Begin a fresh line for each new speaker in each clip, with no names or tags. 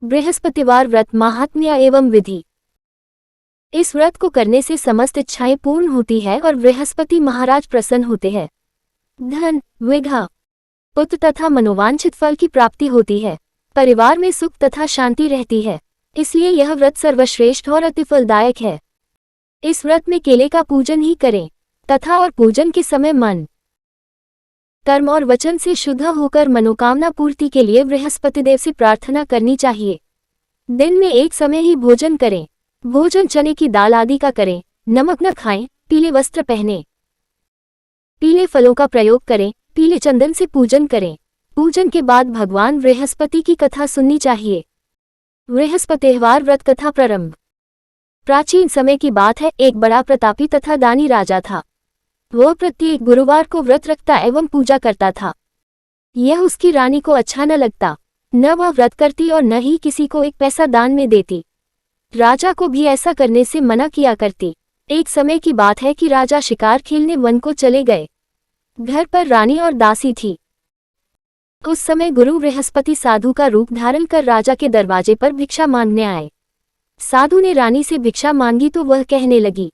बृहस्पतिवार व्रत महात्म्य एवं विधि। इस व्रत को करने से समस्त इच्छाएं पूर्ण होती है और बृहस्पति महाराज प्रसन्न होते हैं। धन, विघ्न, पुत्र तथा मनोवांछित फल की प्राप्ति होती है। परिवार में सुख तथा शांति रहती है। इसलिए यह व्रत सर्वश्रेष्ठ और अति फलदायक है। इस व्रत में केले का पूजन ही करें तथा और पूजन के समय मन, कर्म और वचन से शुद्ध होकर मनोकामना पूर्ति के लिए बृहस्पति देव से प्रार्थना करनी चाहिए। दिन में एक समय ही भोजन करें। भोजन चने की दाल आदि का करें। नमक न खाएं। पीले वस्त्र पहनें। पीले फलों का प्रयोग करें। पीले चंदन से पूजन करें। पूजन के बाद भगवान बृहस्पति की कथा सुननी चाहिए। बृहस्पतिवार व्रत कथा प्रारंभ। प्राचीन समय की बात है, एक बड़ा प्रतापी तथा दानी राजा था। वह प्रत्येक गुरुवार को व्रत रखता एवं पूजा करता था। यह उसकी रानी को अच्छा न लगता। न वह व्रत करती और न ही किसी को एक पैसा दान में देती। राजा को भी ऐसा करने से मना किया करती। एक समय की बात है कि राजा शिकार खेलने वन को चले गए। घर पर रानी और दासी थी। उस समय गुरु बृहस्पति साधु का रूप धारण कर राजा के दरवाजे पर भिक्षा मांगने आए। साधु ने रानी से भिक्षा मांगी तो वह कहने लगी,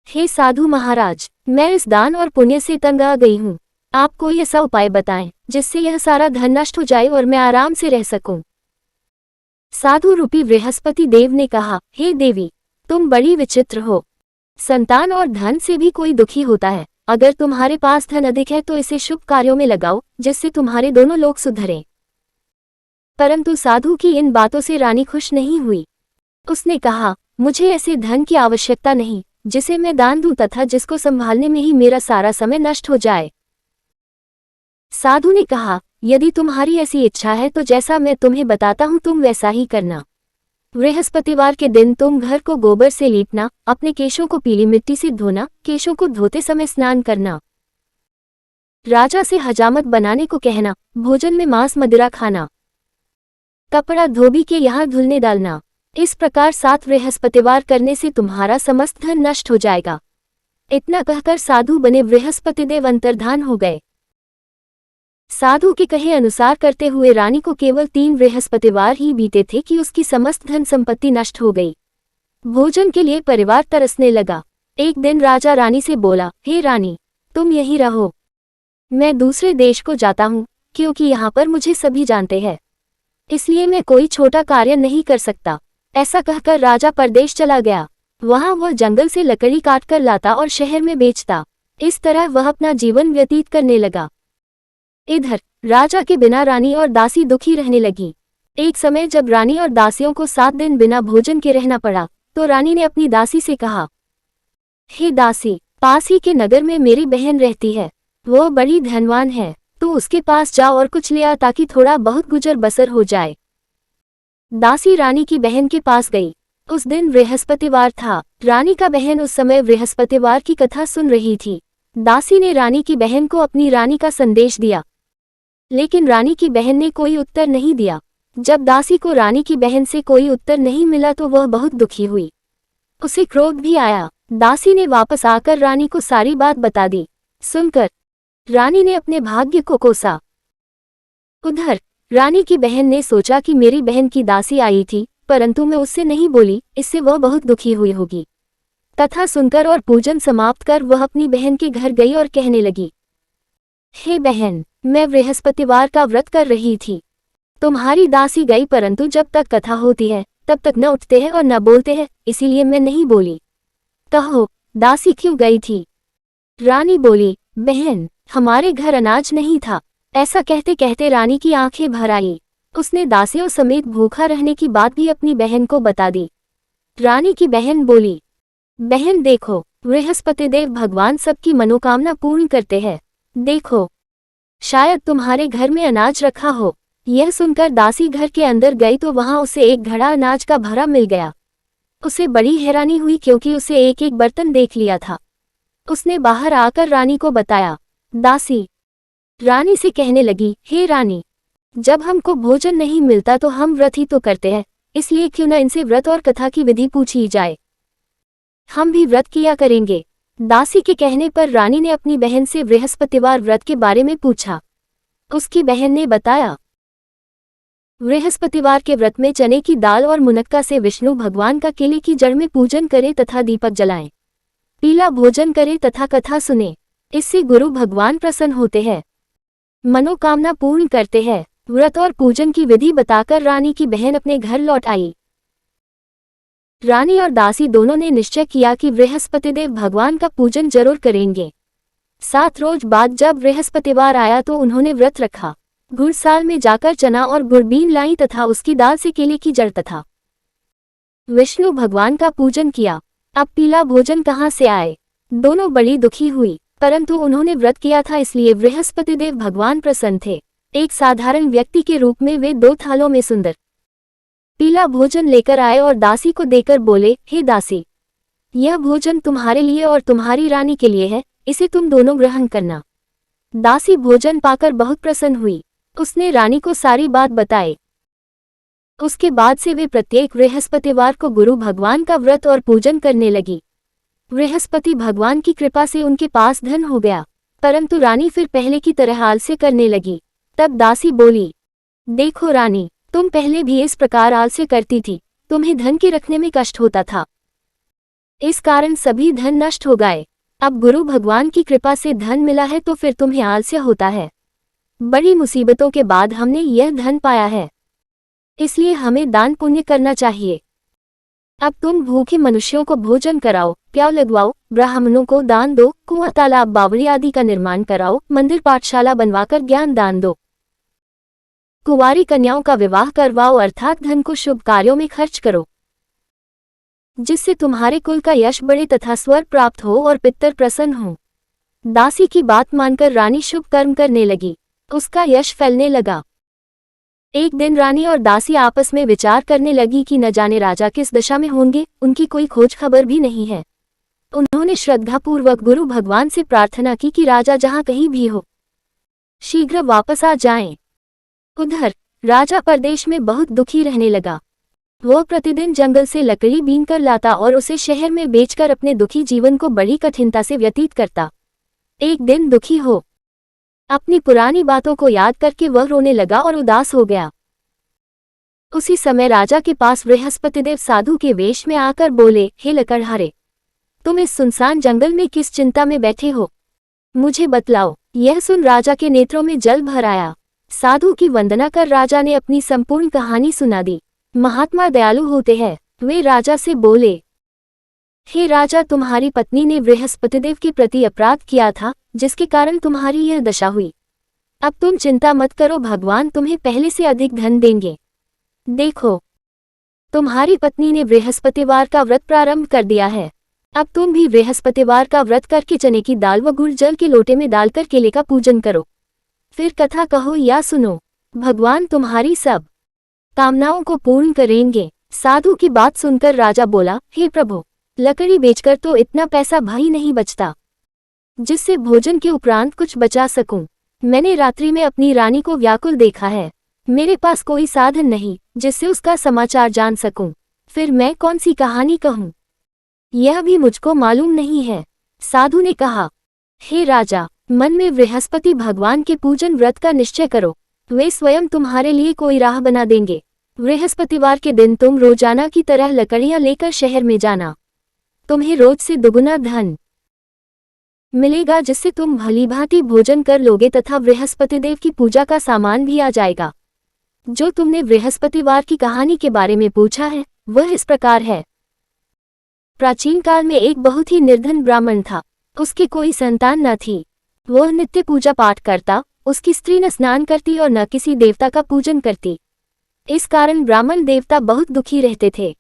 हे साधु महाराज, मैं इस दान और पुण्य से तंग आ गई हूँ। आप कोई ऐसा उपाय बताएं जिससे यह सारा धन नष्ट हो जाए और मैं आराम से रह सकूं। साधु रूपी बृहस्पति देव ने कहा, हे देवी, तुम बड़ी विचित्र हो। संतान और धन से भी कोई दुखी होता है। अगर तुम्हारे पास धन अधिक है तो इसे शुभ कार्यों में लगाओ, जिससे तुम्हारे दोनों लोग सुधरें। परंतु साधु की इन बातों से रानी खुश नहीं हुई। उसने कहा, मुझे ऐसे धन की आवश्यकता नहीं जिसे मैं दान दूं तथा जिसको संभालने में ही मेरा सारा समय नष्ट हो जाए। साधु ने कहा, यदि तुम्हारी ऐसी इच्छा है तो जैसा मैं तुम्हें बताता हूं तुम वैसा ही करना। बृहस्पतिवार के दिन तुम घर को गोबर से लीपना, अपने केशों को पीली मिट्टी से धोना, केशों को धोते समय स्नान करना। राजा से हजामत बनाने को कहना, भोजन में मांस मदिरा खाना, कपड़ा धोबी के यहाँ धुलने डालना। इस प्रकार 7 बृहस्पतिवार करने से तुम्हारा समस्त धन नष्ट हो जाएगा। इतना कहकर साधु बने बृहस्पति देव अंतर्धान हो गए। साधु के कहे अनुसार करते हुए रानी को केवल 3 बृहस्पतिवार ही बीते थे कि उसकी समस्त धन संपत्ति नष्ट हो गई। भोजन के लिए परिवार तरसने लगा। एक दिन राजा रानी से बोला, हे रानी, तुम यहीं रहो, मैं दूसरे देश को जाता हूँ, क्योंकि यहाँ पर मुझे सभी जानते हैं, इसलिए मैं कोई छोटा कार्य नहीं कर सकता। ऐसा कहकर राजा परदेश चला गया। वहां वह जंगल से लकड़ी काटकर लाता और शहर में बेचता। इस तरह वह अपना जीवन व्यतीत करने लगा। इधर राजा के बिना रानी और दासी दुखी रहने लगी। एक समय जब रानी और दासियों को 7 दिन बिना भोजन के रहना पड़ा तो रानी ने अपनी दासी से कहा, हे दासी, पास ही के नगर में मेरी बहन रहती है, वो बड़ी धनवान है, तो उसके पास जाओ और कुछ ले आ ताकि थोड़ा बहुत गुजर बसर हो जाए। दासी रानी की बहन के पास गई। उस दिन बृहस्पतिवार था। रानी का बहन उस समय बृहस्पतिवार की कथा सुन रही थी। दासी ने रानी की बहन को अपनी रानी का संदेश दिया, लेकिन रानी की बहन ने कोई उत्तर नहीं दिया। जब दासी को रानी की बहन से कोई उत्तर नहीं मिला तो वह बहुत दुखी हुई। उसे क्रोध भी आया। दासी ने वापस आकर रानी को सारी बात बता दी। सुनकर रानी ने अपने भाग्य को कोसा। उधर रानी की बहन ने सोचा कि मेरी बहन की दासी आई थी, परंतु मैं उससे नहीं बोली, इससे वह बहुत दुखी हुई होगी। कथा सुनकर और पूजन समाप्त कर वह अपनी बहन के घर गई और कहने लगी, हे बहन, मैं बृहस्पतिवार का व्रत कर रही थी। तुम्हारी दासी गई, परंतु जब तक कथा होती है तब तक न उठते हैं और न बोलते हैं, इसीलिए मैं नहीं बोली। कहो, दासी क्यों गई थी? रानी बोली, बहन, हमारे घर अनाज नहीं था। ऐसा कहते कहते रानी की आंखें भर आई। उसने दासियों समेत भूखा रहने की बात भी अपनी बहन को बता दी। रानी की बहन बोली, बहन देखो, बृहस्पति देव भगवान सबकी मनोकामना पूर्ण करते हैं। देखो, शायद तुम्हारे घर में अनाज रखा हो। यह सुनकर दासी घर के अंदर गई तो वहां उसे एक घड़ा अनाज का भरा मिल गया। उसे बड़ी हैरानी हुई क्योंकि उसे एक एक बर्तन देख लिया था। उसने बाहर आकर रानी को बताया। दासी रानी से कहने लगी, हे रानी, जब हमको भोजन नहीं मिलता तो हम व्रत ही तो करते हैं, इसलिए क्यों न इनसे व्रत और कथा की विधि पूछी जाए। हम भी व्रत किया करेंगे। दासी के कहने पर रानी ने अपनी बहन से बृहस्पतिवार व्रत के बारे में पूछा। उसकी बहन ने बताया। बृहस्पतिवार के व्रत में चने की दाल और मुनक्का से विष्णु भगवान का केले की जड़ में पूजन करें तथा दीपक जलाएं। पीला भोजन करें तथा कथा सुने। इससे गुरु भगवान प्रसन्न होते हैं, मनोकामना पूर्ण करते हैं। व्रत और पूजन की विधि बताकर रानी की बहन अपने घर लौट आई। रानी और दासी दोनों ने निश्चय किया कि बृहस्पतिदेव भगवान का पूजन जरूर करेंगे। 7 रोज बाद जब बृहस्पतिवार आया तो उन्होंने व्रत रखा। गुड़साल में जाकर चना और गुड़बीन लाई तथा उसकी दाल से केले की जड़ तथा विष्णु भगवान का पूजन किया। अब पीला भोजन कहाँ से आए? दोनों बड़ी दुखी हुई, परंतु उन्होंने व्रत किया था इसलिए बृहस्पतिदेव भगवान प्रसन्न थे। एक साधारण व्यक्ति के रूप में वे 2 थालों में सुंदर पीला भोजन लेकर आए और दासी को देकर बोले, हे दासी, यह भोजन तुम्हारे लिए और तुम्हारी रानी के लिए है, इसे तुम दोनों ग्रहण करना। दासी भोजन पाकर बहुत प्रसन्न हुई। उसने रानी को सारी बात बताई। उसके बाद से वे प्रत्येक बृहस्पतिवार को गुरु भगवान का व्रत और पूजन करने लगी। बृहस्पति भगवान की कृपा से उनके पास धन हो गया, परंतु रानी फिर पहले की तरह आलस्य करने लगी। तब दासी बोली, देखो रानी, तुम पहले भी इस प्रकार आलस्य करती थी, तुम्हें धन के रखने में कष्ट होता था, इस कारण सभी धन नष्ट हो गए। अब गुरु भगवान की कृपा से धन मिला है तो फिर तुम्हें आलस्य होता है। बड़ी मुसीबतों के बाद हमने यह धन पाया है, इसलिए हमें दान पुण्य करना चाहिए। अब तुम भूखे मनुष्यों को भोजन कराओ, प्याव लगवाओ, ब्राह्मणों को दान दो, कुआं तालाब बावड़ी आदि का निर्माण कराओ, मंदिर पाठशाला बनवाकर ज्ञान दान दो, कुंवारी कन्याओं का विवाह करवाओ, अर्थात धन को शुभ कार्यों में खर्च करो, जिससे तुम्हारे कुल का यश बढ़े तथा स्वर्ग प्राप्त हो और पितर प्रसन्न हो। दासी की बात मानकर रानी शुभ कर्म करने लगी। उसका यश फैलने लगा। एक दिन रानी और दासी आपस में विचार करने लगी कि न जाने राजा किस दशा में होंगे, उनकी कोई खोज खबर भी नहीं है। उन्होंने श्रद्धापूर्वक गुरु भगवान से प्रार्थना की कि राजा जहां कहीं भी हो, शीघ्र वापस आ जाएं। उधर राजा परदेश में बहुत दुखी रहने लगा। वह प्रतिदिन जंगल से लकड़ी बीन कर लाता और उसे शहर में बेचकर अपने दुखी जीवन को बड़ी कठिनता से व्यतीत करता। एक दिन दुखी हो अपनी पुरानी बातों को याद करके वह रोने लगा और उदास हो गया। उसी समय राजा के पास बृहस्पतिदेव साधु के वेश में आकर बोले, हे लकड़हारे, तुम इस सुनसान जंगल में किस चिंता में बैठे हो, मुझे बतलाओ। यह सुन राजा के नेत्रों में जल भर आया। साधु की वंदना कर राजा ने अपनी संपूर्ण कहानी सुना दी। महात्मा दयालु होते हैं। वे राजा से बोले, हे राजा, तुम्हारी पत्नी ने बृहस्पतिदेव के प्रति अपराध किया था, जिसके कारण तुम्हारी यह दशा हुई। अब तुम चिंता मत करो, भगवान तुम्हें पहले से अधिक धन देंगे। देखो, तुम्हारी पत्नी ने बृहस्पतिवार का व्रत प्रारंभ कर दिया है। अब तुम भी बृहस्पतिवार का व्रत करके चने की दाल व गुड़ जल के लोटे में डालकर केले का पूजन करो, फिर कथा कहो या सुनो। भगवान तुम्हारी सब कामनाओं को पूर्ण करेंगे। साधु की बात सुनकर राजा बोला, हे प्रभु, लकड़ी बेचकर तो इतना पैसा भाई नहीं बचता जिससे भोजन के उपरांत कुछ बचा सकूं। मैंने रात्रि में अपनी रानी को व्याकुल देखा है। मेरे पास कोई साधन नहीं जिससे उसका समाचार जान सकूं। फिर मैं कौन सी कहानी कहूं, यह भी मुझको मालूम नहीं है। साधु ने कहा, हे राजा, मन में बृहस्पति भगवान के पूजन व्रत का निश्चय करो, वे स्वयं तुम्हारे लिए कोई राह बना देंगे। बृहस्पतिवार के दिन तुम रोजाना की तरह लकड़ियां लेकर शहर में जाना। तुम्हें रोज से दुगुना धन मिलेगा, जिससे तुम भलीभांति भोजन कर लोगे तथा बृहस्पतिदेव की पूजा का सामान भी आ जाएगा। जो तुमने बृहस्पतिवार की कहानी के बारे में पूछा है वह इस प्रकार है। प्राचीन काल में एक बहुत ही निर्धन ब्राह्मण था। उसकी कोई संतान न थी। वह नित्य पूजा पाठ करता। उसकी स्त्री न स्नान करती और न किसी देवता का पूजन करती। इस कारण ब्राह्मण देवता बहुत दुखी रहते थे।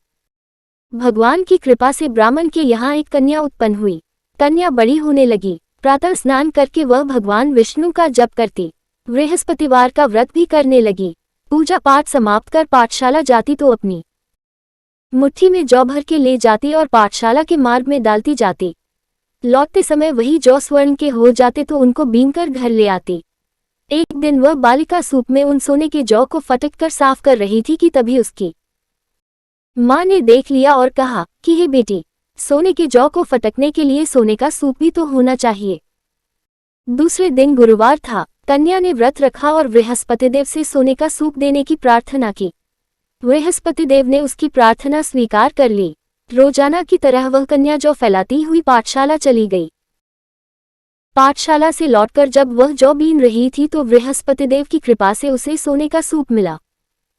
भगवान की कृपा से ब्राह्मण के यहाँ एक कन्या उत्पन्न हुई। कन्या बड़ी होने लगी। प्रातः स्नान करके वह भगवान विष्णु का जप करती। बृहस्पतिवार का व्रत भी करने लगी। पूजा पाठ समाप्त कर पाठशाला जाती तो अपनी मुट्ठी में जौ भर के ले जाती और पाठशाला के मार्ग में डालती जाती। लौटते समय वही जौ स्वर्ण के हो जाते तो उनको बीनकर घर ले आती। एक दिन वह बालिका सूप में उन सोने के जौ को फटक कर साफ कर रही थी कि तभी उसकी माँ ने देख लिया और कहा कि हे बेटी, सोने के जौ को फटकने के लिए सोने का सूप भी तो होना चाहिए। दूसरे दिन गुरुवार था। कन्या ने व्रत रखा और बृहस्पतिदेव से सोने का सूप देने की प्रार्थना की। बृहस्पतिदेव ने उसकी प्रार्थना स्वीकार कर ली। रोजाना की तरह वह कन्या जौ फैलाती हुई पाठशाला चली गई। पाठशाला से लौटकर जब वह जौ बीन रही थी तो बृहस्पतिदेव की कृपा से उसे सोने का सूप मिला।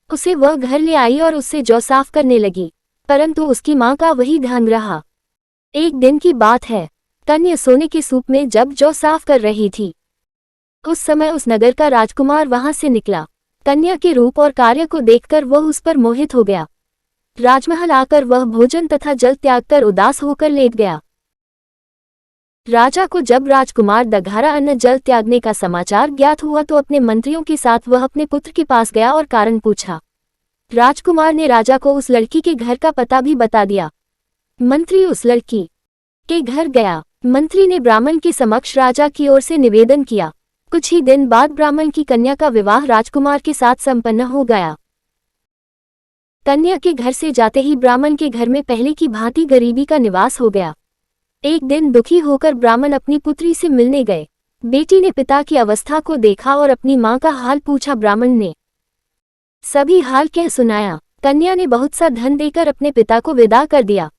उसे वह घर ले आई और उससे जौ साफ करने लगी, परंतु उसकी मां का वही ढंग रहा। एक दिन की बात है, कन्या सोने के सूप में जब जौ साफ कर रही थी, उस समय उस नगर का राजकुमार वहां से निकला। कन्या के रूप और कार्य को देखकर वह उस पर मोहित हो गया। राजमहल आकर वह भोजन तथा जल त्याग कर उदास होकर लेट गया। राजा को जब राजकुमार दघारा अन्न जल त्यागने का समाचार ज्ञात हुआ तो अपने मंत्रियों के साथ वह अपने पुत्र के पास गया और कारण पूछा। राजकुमार ने राजा को उस लड़की के घर का पता भी बता दिया। मंत्री उस लड़की के घर गया। मंत्री ने ब्राह्मण के समक्ष राजा की ओर से निवेदन किया। कुछ ही दिन बाद ब्राह्मण की कन्या का विवाह राजकुमार के साथ संपन्न हो गया। कन्या के घर से जाते ही ब्राह्मण के घर में पहले की भांति गरीबी का निवास हो गया। एक दिन दुखी होकर ब्राह्मण अपनी पुत्री से मिलने गए। बेटी ने पिता की अवस्था को देखा और अपनी मां का हाल पूछा। ब्राह्मण ने सभी हाल कह सुनाया। कन्या ने बहुत सा धन देकर अपने पिता को विदा कर दिया,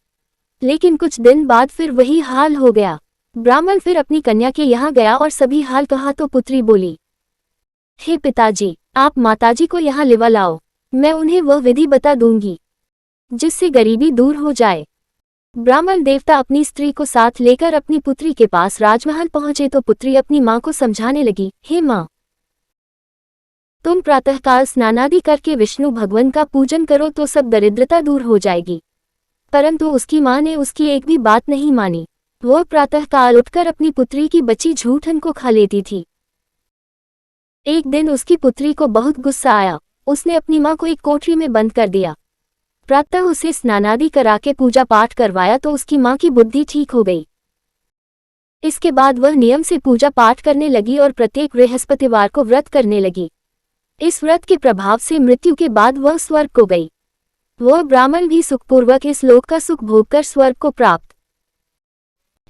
लेकिन कुछ दिन बाद फिर वही हाल हो गया। ब्राह्मण फिर अपनी कन्या के यहाँ गया और सभी हाल कहा तो पुत्री बोली, हे पिताजी, आप माताजी को यहाँ लिवा लाओ, मैं उन्हें वह विधि बता दूंगी जिससे गरीबी दूर हो जाए। ब्राह्मण देवता अपनी स्त्री को साथ लेकर अपनी पुत्री के पास राजमहल पहुंचे तो पुत्री अपनी मां को समझाने लगी, हे मां, तुम प्रातःकाल स्नानादि करके विष्णु भगवान का पूजन करो तो सब दरिद्रता दूर हो जाएगी। परंतु उसकी मां ने उसकी एक भी बात नहीं मानी। वह प्रातःकाल उठकर अपनी पुत्री की बची झूठन को खा लेती थी। एक दिन उसकी पुत्री को बहुत गुस्सा आया। उसने अपनी मां को एक कोठरी में बंद कर दिया। प्रातः उसे स्नानादि करा के पूजा पाठ करवाया तो उसकी मां की बुद्धि ठीक हो गई। इसके बाद वह नियम से पूजा पाठ करने लगी और प्रत्येक बृहस्पतिवार को व्रत करने लगी। इस व्रत के प्रभाव से मृत्यु के बाद वह स्वर्ग को गई। वह ब्राह्मण भी सुखपूर्वक इस लोक का सुख भोगकर स्वर्ग को प्राप्त।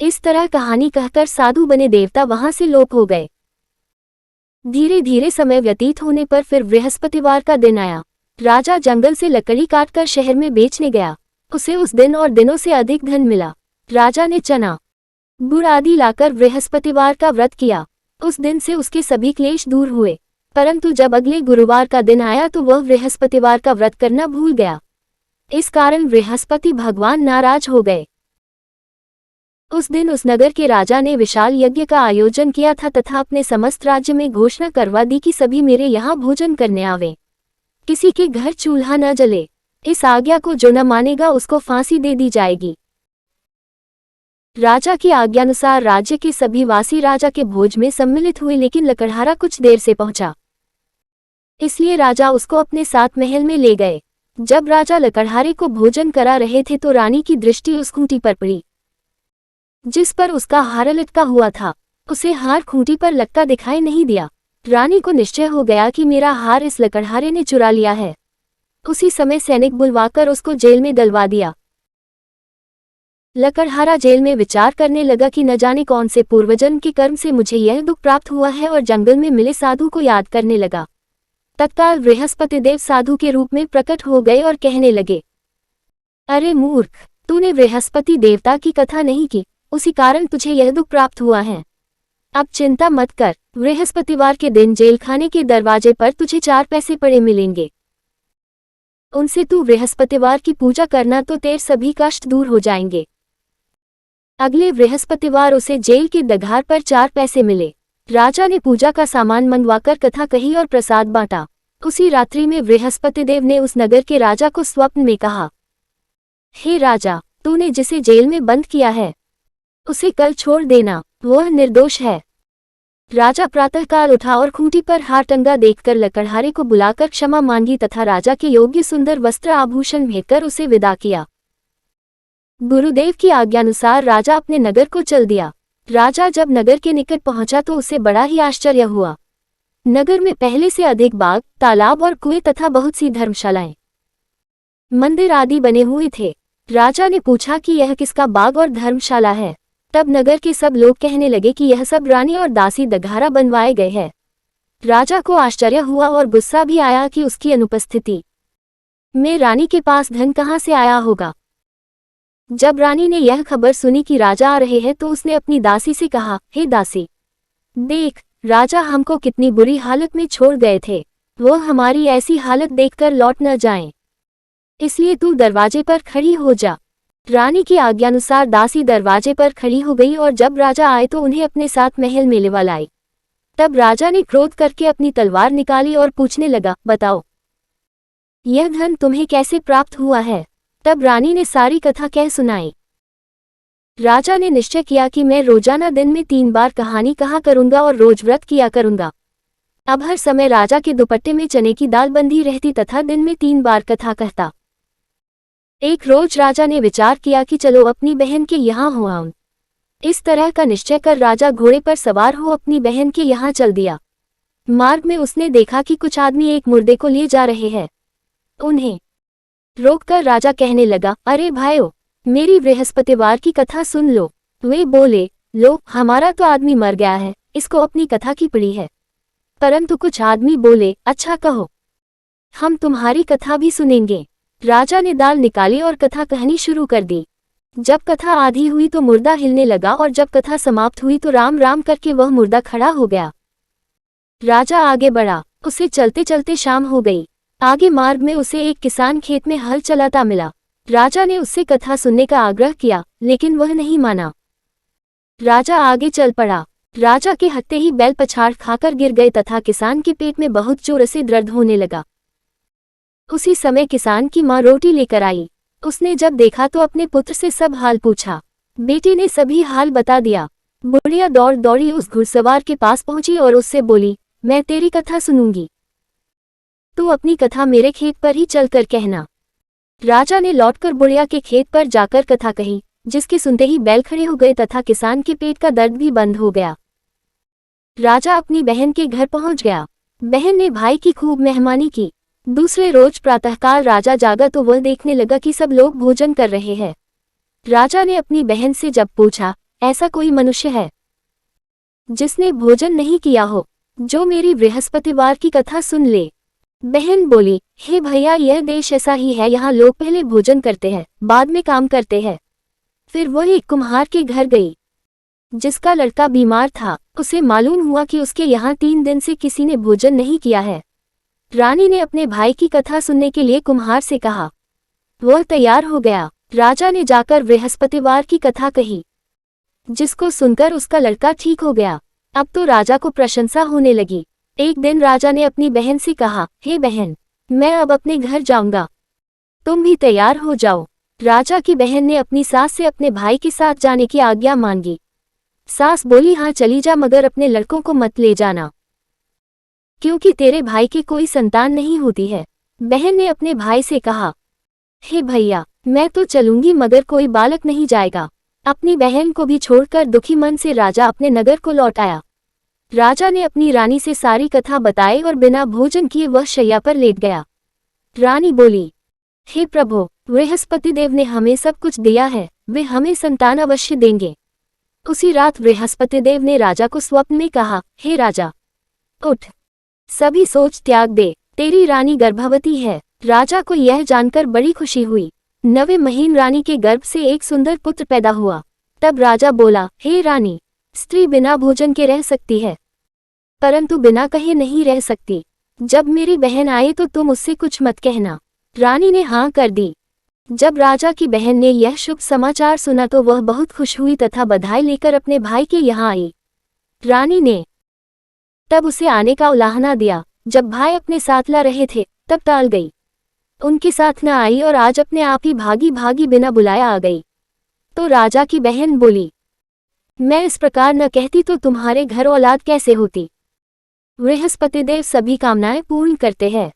इस तरह कहानी कहकर साधु बने देवता वहां से लोप हो गए। धीरे धीरे समय व्यतीत होने पर फिर बृहस्पतिवार का दिन आया। राजा जंगल से लकड़ी काटकर शहर में बेचने गया। उसे उस दिन और दिनों से अधिक धन मिला। राजा ने चना गुड़ आदि लाकर बृहस्पतिवार का व्रत किया। उस दिन से उसके सभी क्लेश दूर हुए। परंतु जब अगले गुरुवार का दिन आया तो वह बृहस्पतिवार का व्रत करना भूल गया। इस कारण बृहस्पति भगवान नाराज हो गए। उस दिन उस नगर के राजा ने विशाल यज्ञ का आयोजन किया था तथा अपने समस्त राज्य में घोषणा करवा दी कि सभी मेरे यहाँ भोजन करने आवे, किसी के घर चूल्हा न जले। इस आज्ञा को जो न मानेगा उसको फांसी दे दी जाएगी। राजा की आज्ञानुसार राज्य के सभी वासी राजा के भोज में सम्मिलित हुए, लेकिन लकड़हारा कुछ देर से पहुंचा, इसलिए राजा उसको अपने साथ महल में ले गए। जब राजा लकड़हारे को भोजन करा रहे थे तो रानी की दृष्टि उस खूंटी पर पड़ी जिस पर उसका हार लटका हुआ था। उसे हार खूंटी पर लटका दिखाई नहीं दिया। रानी को निश्चय हो गया कि मेरा हार इस लकड़हारे ने चुरा लिया है। उसी समय सैनिक बुलवाकर उसको जेल में डलवा दिया। लकड़हारा जेल में विचार करने लगा कि न जाने कौन से पूर्वजन्म के कर्म से मुझे यह दुख प्राप्त हुआ है, और जंगल में मिले साधु को याद करने लगा। तत्काल बृहस्पतिदेव साधु के रूप में प्रकट हो गए और कहने लगे, अरे मूर्ख, तूने बृहस्पति देवता की कथा नहीं की, उसी कारण तुझे यह दुख प्राप्त हुआ है। अब चिंता मत कर, बृहस्पतिवार के दिन जेलखाने के दरवाजे पर तुझे 4 पैसे पड़े मिलेंगे। उनसे तू बृहस्पतिवार की पूजा करना तो तेरे सभी कष्ट दूर हो जाएंगे। अगले बृहस्पतिवार उसे जेल के दगार पर 4 पैसे मिले। राजा ने पूजा का सामान मंगवाकर कथा कही और प्रसाद बांटा। उसी रात्रि में बृहस्पतिदेव ने उस नगर के राजा को स्वप्न में कहा, हे राजा, तूने जिसे जेल में बंद किया है उसे कल छोड़ देना, वह निर्दोष है। राजा प्रातःकाल उठा और खूंटी पर हार टंगा देखकर लकड़हारे को बुलाकर क्षमा मांगी तथा राजा के योग्य सुंदर वस्त्र आभूषण भेंटकर उसे विदा किया। गुरुदेव की आज्ञानुसार राजा अपने नगर को चल दिया। राजा जब नगर के निकट पहुंचा तो उसे बड़ा ही आश्चर्य हुआ। नगर में पहले से अधिक बाग, तालाब और कुएं तथा बहुत सी धर्मशालाएं, मंदिर आदि बने हुए थे। राजा ने पूछा कि यह किसका बाग और धर्मशाला है। तब नगर के सब लोग कहने लगे कि यह सब रानी और दासी दघारा बनवाए गए हैं। राजा को आश्चर्य हुआ और गुस्सा भी आया कि उसकी अनुपस्थिति में रानी के पास धन कहाँ से आया होगा। जब रानी ने यह खबर सुनी कि राजा आ रहे हैं तो उसने अपनी दासी से कहा, हे दासी, देख, राजा हमको कितनी बुरी हालत में छोड़ गए थे, वो हमारी ऐसी हालत देखकर लौट न जाएं। इसलिए तू दरवाजे पर खड़ी हो जा। रानी की आज्ञानुसार दासी दरवाजे पर खड़ी हो गई और जब राजा आए तो उन्हें अपने साथ महल में ले लाई। तब राजा ने क्रोध करके अपनी तलवार निकाली और पूछने लगा, बताओ, यह धन तुम्हें कैसे प्राप्त हुआ है। तब रानी ने सारी कथा कह सुनाई। राजा ने निश्चय किया कि मैं रोजाना दिन में 3 बार कहानी कहा करूंगा और रोज व्रत किया करूंगा। अब हर समय राजा के दुपट्टे में चने की दाल बंधी रहती तथा दिन में 3 बार कथा कहता। एक रोज राजा ने विचार किया कि चलो अपनी बहन के यहाँ हो आऊं। इस तरह का निश्चय कर राजा घोड़े पर सवार हो अपनी बहन के यहाँ चल दिया। मार्ग में उसने देखा कि कुछ आदमी एक मुर्दे को ले जा रहे हैं। उन्हें रोककर राजा कहने लगा, अरे भाइयों, मेरी बृहस्पतिवार की कथा सुन लो। वे बोले, लो, हमारा तो आदमी मर गया है, इसको अपनी कथा की पड़ी है। परंतु कुछ आदमी बोले, अच्छा कहो, हम तुम्हारी कथा भी सुनेंगे। राजा ने दाल निकाली और कथा कहनी शुरू कर दी। जब कथा आधी हुई तो मुर्दा हिलने लगा और जब कथा समाप्त हुई तो राम राम करके वह मुर्दा खड़ा हो गया। राजा आगे बढ़ा, उसे चलते चलते शाम हो गई। आगे मार्ग में उसे एक किसान खेत में हल चलाता मिला। राजा ने उससे कथा सुनने का आग्रह किया, लेकिन वह नहीं माना। राजा आगे चल पड़ा। राजा के हत्ते ही बैल पछाड़ खाकर गिर गए तथा किसान के पेट में बहुत जोर से दर्द होने लगा। उसी समय किसान की माँ रोटी लेकर आई। उसने जब देखा तो अपने पुत्र से सब हाल पूछा। बेटे ने सभी हाल बता दिया। बुढ़िया दौड़ दौड़ी उस घुड़सवार के पास पहुंची और उससे बोली, मैं तेरी कथा सुनूंगी, तू अपनी कथा मेरे खेत पर ही चलकर कहना। राजा ने लौटकर बुढ़िया के खेत पर जाकर कथा कही, जिसके सुनते ही बैल खड़े हो गए तथा किसान के पेट का दर्द भी बंद हो गया। राजा अपनी बहन के घर पहुंच गया। बहन ने भाई की खूब मेहमानी की। दूसरे रोज प्रातःकाल राजा जागा तो वह देखने लगा कि सब लोग भोजन कर रहे हैं। राजा ने अपनी बहन से जब पूछा, ऐसा कोई मनुष्य है जिसने भोजन नहीं किया हो, जो मेरी बृहस्पतिवार की कथा सुन ले। बहन बोली, हे भैया, यह देश ऐसा ही है, यहाँ लोग पहले भोजन करते हैं, बाद में काम करते हैं। फिर वह एक कुम्हार के घर गई, जिसका लड़का बीमार था। उसे मालूम हुआ कि उसके यहाँ 3 दिन से किसी ने भोजन नहीं किया है। रानी ने अपने भाई की कथा सुनने के लिए कुम्हार से कहा। वह तैयार हो गया। राजा ने जाकर बृहस्पतिवार की कथा कही, जिसको सुनकर उसका लड़का ठीक हो गया। अब तो राजा को प्रशंसा होने लगी। एक दिन राजा ने अपनी बहन से कहा, हे बहन, मैं अब अपने घर जाऊंगा, तुम भी तैयार हो जाओ। राजा की बहन ने अपनी सास से अपने भाई के साथ जाने की आज्ञा मांगी। सास बोली, हाँ चली जा, मगर अपने लड़कों को मत ले जाना, क्योंकि तेरे भाई की कोई संतान नहीं होती है। बहन ने अपने भाई से कहा, हे भैया, मैं तो चलूंगी मगर कोई बालक नहीं जाएगा। अपनी बहन को भी छोड़कर दुखी मन से राजा अपने नगर को लौट आया। राजा ने अपनी रानी से सारी कथा बताई और बिना भोजन किए वह शैया पर लेट गया। रानी बोली, हे प्रभु, बृहस्पति देव ने हमें सब कुछ दिया है, वे हमें संतान अवश्य देंगे। उसी रात बृहस्पति देव ने राजा को स्वप्न में कहा, हे राजा, उठ, सभी सोच त्याग दे, तेरी रानी गर्भवती है। राजा को यह जानकर बड़ी खुशी हुई। 9वें महीने रानी के गर्भ से एक सुंदर पुत्र पैदा हुआ। तब राजा बोला, हे रानी, स्त्री बिना भोजन के रह सकती है, परंतु बिना कहे नहीं रह सकती। जब मेरी बहन आए तो तुम उससे कुछ मत कहना। रानी ने हाँ कर दी। जब राजा की बहन ने यह शुभ समाचार सुना तो वह बहुत खुश हुई तथा बधाई लेकर अपने भाई के यहाँ आई। रानी ने तब उसे आने का उलाहना दिया। जब भाई अपने साथ ला रहे थे तब टाल गई, उनके साथ न आई और आज अपने आप ही भागी भागी बिना बुलाया आ गई। तो राजा की बहन बोली, मैं इस प्रकार न कहती तो तुम्हारे घर औलाद कैसे होती। बृहस्पति देव सभी कामनाएं पूर्ण करते हैं।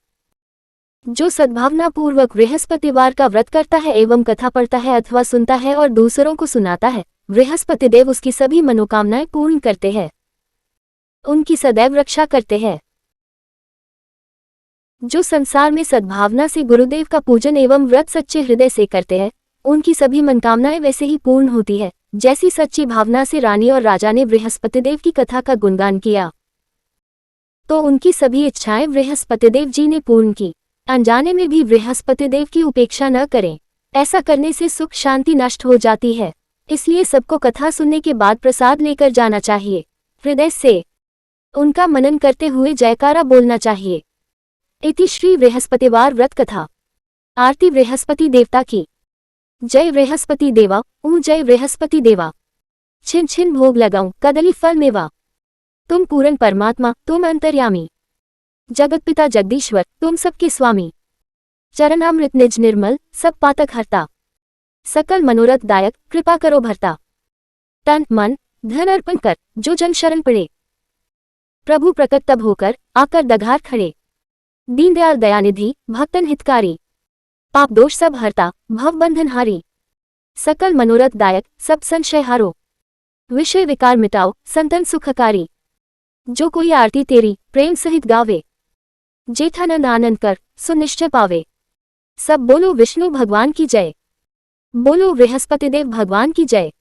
जो सद्भावना पूर्वक बृहस्पतिवार का व्रत करता है एवं कथा पढ़ता है अथवा सुनता है और दूसरों को सुनाता है, बृहस्पति देव उसकी सभी मनोकामनाएं पूर्ण करते हैं, उनकी सदैव रक्षा करते हैं। जो संसार में सद्भावना से गुरुदेव का पूजन एवं व्रत सच्चे हृदय से करते हैं, उनकी सभी मनोकामनाएं वैसे ही पूर्ण होती है, जैसी सच्ची भावना से रानी और राजा ने बृहस्पति देव की कथा का गुणगान किया। तो उनकी सभी इच्छाएं बृहस्पतिदेव जी ने पूर्ण की। अनजाने में भी बृहस्पतिदेव की उपेक्षा न करें, ऐसा करने से सुख शांति नष्ट हो जाती है। इसलिए सबको कथा सुनने के बाद प्रसाद लेकर जाना चाहिए। हृदय से उनका मनन करते हुए जयकारा बोलना चाहिए। इति श्री बृहस्पतिवार व्रत कथा। आरती बृहस्पति देवता की। जय बृहस्पति देवा, ऊ जय बृहस्पति देवा। छिन छिन भोग लगाऊं कदली फल मेवा। तुम पूर्ण परमात्मा, तुम अंतर्यामी। जगतपिता जगदीश्वर, तुम सबके स्वामी। चरणामृत निज निर्मल, सब पातक हरता। सकल मनोरथ दायक, कृपा करो भरता। तन मन धन अर्पण कर, जो जन शरण पड़े। प्रभु प्रकट तब होकर, आकर दघार खड़े। दीनदयाल दयानिधि, भक्तन हितकारी। पाप दोष सब हरता, भव बंधन हारी। सकल मनोरथ दायक, सब संशय हारो। विषय विकार मिटाओ, संतन सुखकारी। जो कोई आरती तेरी, प्रेम सहित गावे। जेठानंद आनंद कर, सुनिश्चय पावे। सब बोलो विष्णु भगवान की जय। बोलो बृहस्पतिदेव भगवान की जय।